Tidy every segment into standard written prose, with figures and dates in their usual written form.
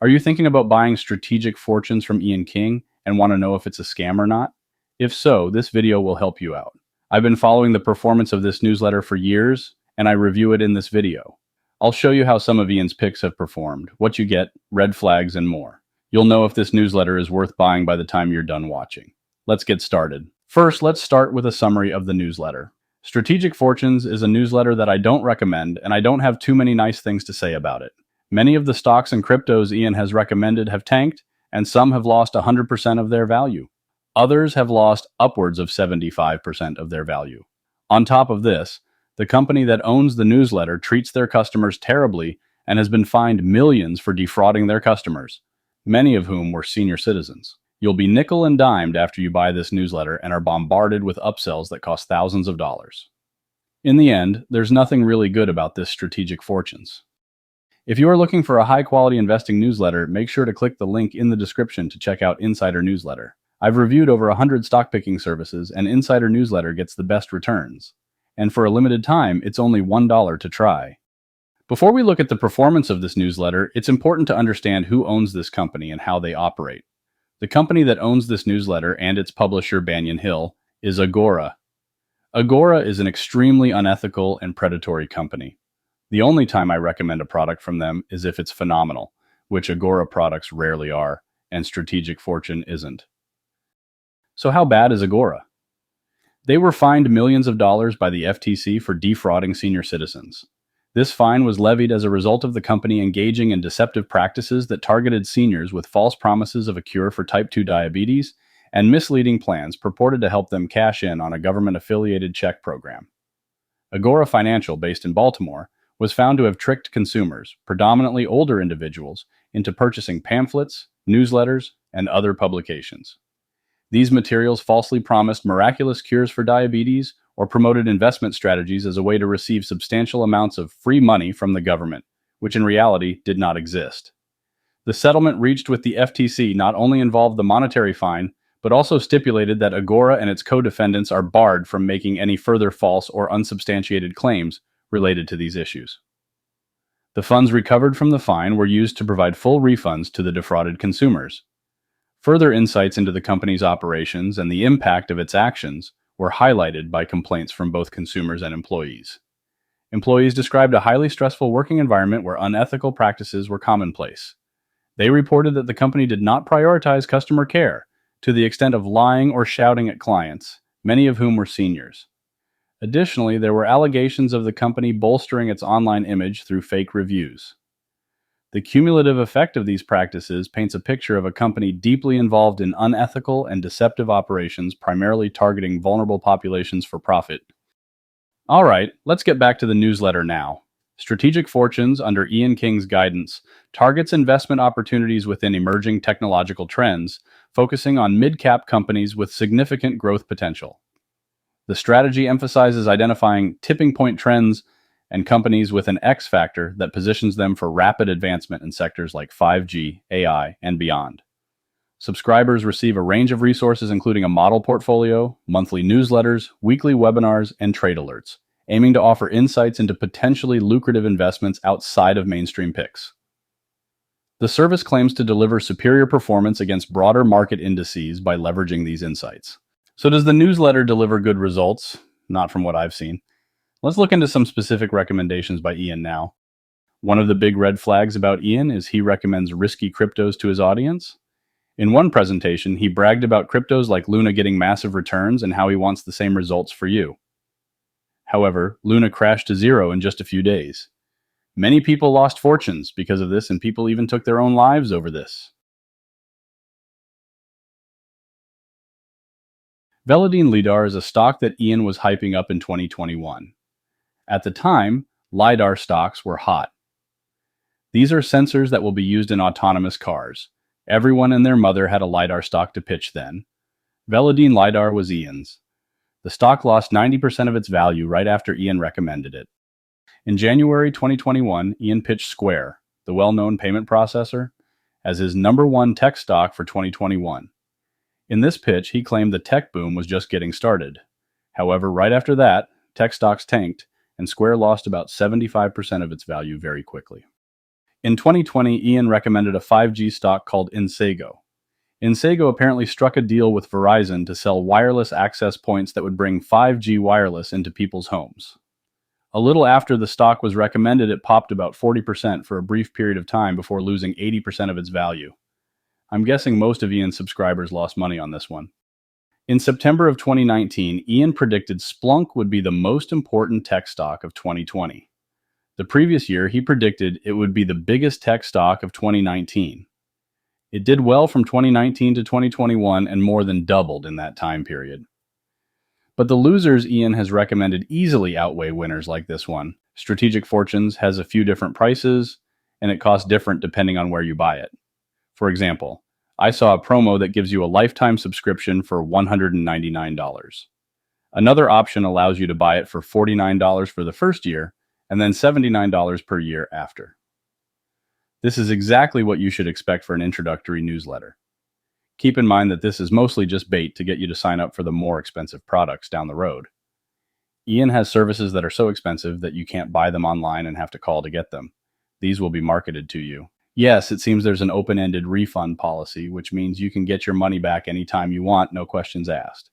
Are you thinking about buying Strategic Fortunes from Ian King and want to know if it's a scam or not? If so, this video will help you out. I've been following the performance of this newsletter for years, and I review it in this video. I'll show you how some of Ian's picks have performed, what you get, red flags, and more. You'll know if this newsletter is worth buying by the time you're done watching. Let's get started. First, let's start with a summary of the newsletter. Strategic Fortunes is a newsletter that I don't recommend, and I don't have too many nice things to say about it. Many of the stocks and cryptos Ian has recommended have tanked, and some have lost 100% of their value. Others have lost upwards of 75% of their value. On top of this, the company that owns the newsletter treats their customers terribly and has been fined millions for defrauding their customers, many of whom were senior citizens. You'll be nickel and dimed after you buy this newsletter and are bombarded with upsells that cost thousands of dollars. In the end, there's nothing really good about this Strategic Fortunes. If you are looking for a high-quality investing newsletter, make sure to click the link in the description to check out Insider Newsletter. I've reviewed over 100 stock picking services, and Insider Newsletter gets the best returns. And for a limited time, it's only $1 to try. Before we look at the performance of this newsletter, it's important to understand who owns this company and how they operate. The company that owns this newsletter and its publisher, Banyan Hill, is Agora. Agora is an extremely unethical and predatory company. The only time I recommend a product from them is if it's phenomenal, which Agora products rarely are, and Strategic Fortune isn't. So how bad is Agora? They were fined millions of dollars by the FTC for defrauding senior citizens. This fine was levied as a result of the company engaging in deceptive practices that targeted seniors with false promises of a cure for type 2 diabetes and misleading plans purported to help them cash in on a government-affiliated check program. Agora Financial, based in Baltimore, was found to have tricked consumers, predominantly older individuals, into purchasing pamphlets, newsletters, and other publications. These materials falsely promised miraculous cures for diabetes or promoted investment strategies as a way to receive substantial amounts of free money from the government, which in reality did not exist. The settlement reached with the FTC not only involved the monetary fine, but also stipulated that Agora and its co-defendants are barred from making any further false or unsubstantiated claims related to these issues. The funds recovered from the fine were used to provide full refunds to the defrauded consumers. Further insights into the company's operations and the impact of its actions were highlighted by complaints from both consumers and employees. Employees described a highly stressful working environment where unethical practices were commonplace. They reported that the company did not prioritize customer care to the extent of lying or shouting at clients, many of whom were seniors. Additionally, there were allegations of the company bolstering its online image through fake reviews. The cumulative effect of these practices paints a picture of a company deeply involved in unethical and deceptive operations, primarily targeting vulnerable populations for profit. All right, let's get back to the newsletter now. Strategic Fortunes, under Ian King's guidance, targets investment opportunities within emerging technological trends, focusing on mid-cap companies with significant growth potential. The strategy emphasizes identifying tipping point trends and companies with an X factor that positions them for rapid advancement in sectors like 5G, AI, and beyond. Subscribers receive a range of resources including a model portfolio, monthly newsletters, weekly webinars, and trade alerts, aiming to offer insights into potentially lucrative investments outside of mainstream picks. The service claims to deliver superior performance against broader market indices by leveraging these insights. So does the newsletter deliver good results? Not from what I've seen. Let's look into some specific recommendations by Ian now. One of the big red flags about Ian is he recommends risky cryptos to his audience. In one presentation, he bragged about cryptos like Luna getting massive returns and how he wants the same results for you. However, Luna crashed to zero in just a few days. Many people lost fortunes because of this, and people even took their own lives over this. Velodyne LiDAR is a stock that Ian was hyping up in 2021. At the time, LiDAR stocks were hot. These are sensors that will be used in autonomous cars. Everyone and their mother had a LiDAR stock to pitch then. Velodyne LiDAR was Ian's. The stock lost 90% of its value right after Ian recommended it. In January 2021, Ian pitched Square, the well-known payment processor, as his #1 tech stock for 2021. In this pitch, he claimed the tech boom was just getting started. However, right after that, tech stocks tanked, and Square lost about 75% of its value very quickly. In 2020, Ian recommended a 5G stock called Insego. Insego apparently struck a deal with Verizon to sell wireless access points that would bring 5G wireless into people's homes. A little after the stock was recommended, it popped about 40% for a brief period of time before losing 80% of its value. I'm guessing most of Ian's subscribers lost money on this one. In September of 2019, Ian predicted Splunk would be the most important tech stock of 2020. The previous year, he predicted it would be the biggest tech stock of 2019. It did well from 2019 to 2021 and more than doubled in that time period. But the losers Ian has recommended easily outweigh winners like this one. Strategic Fortunes has a few different prices, and it costs different depending on where you buy it. For example, I saw a promo that gives you a lifetime subscription for $199. Another option allows you to buy it for $49 for the first year, and then $79 per year after. This is exactly what you should expect for an introductory newsletter. Keep in mind that this is mostly just bait to get you to sign up for the more expensive products down the road. Ian has services that are so expensive that you can't buy them online and have to call to get them. These will be marketed to you. Yes, it seems there's an open-ended refund policy, which means you can get your money back anytime you want, no questions asked.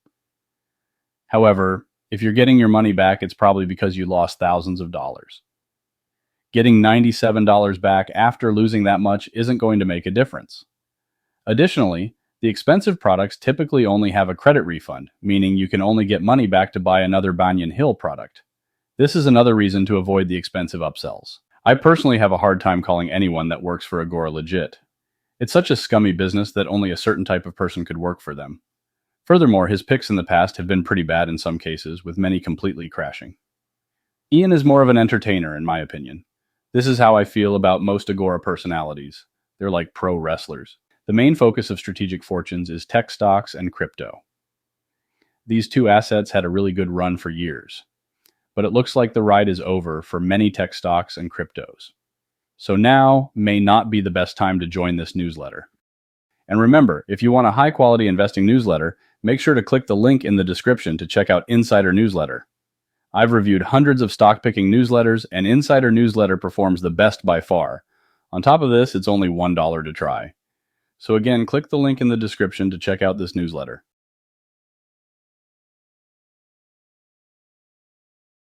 However, if you're getting your money back, it's probably because you lost thousands of dollars. Getting $97 back after losing that much isn't going to make a difference. Additionally, the expensive products typically only have a credit refund, meaning you can only get money back to buy another Banyan Hill product. This is another reason to avoid the expensive upsells. I personally have a hard time calling anyone that works for Agora legit. It's such a scummy business that only a certain type of person could work for them. Furthermore, his picks in the past have been pretty bad in some cases, with many completely crashing. Ian is more of an entertainer, in my opinion. This is how I feel about most Agora personalities. They're like pro wrestlers. The main focus of Strategic Fortunes is tech stocks and crypto. These two assets had a really good run for years, but it looks like the ride is over for many tech stocks and cryptos. So now may not be the best time to join this newsletter. And remember, if you want a high-quality investing newsletter, make sure to click the link in the description to check out Insider Newsletter. I've reviewed hundreds of stock-picking newsletters, and Insider Newsletter performs the best by far. On top of this, it's only $1 to try. So again, click the link in the description to check out this newsletter.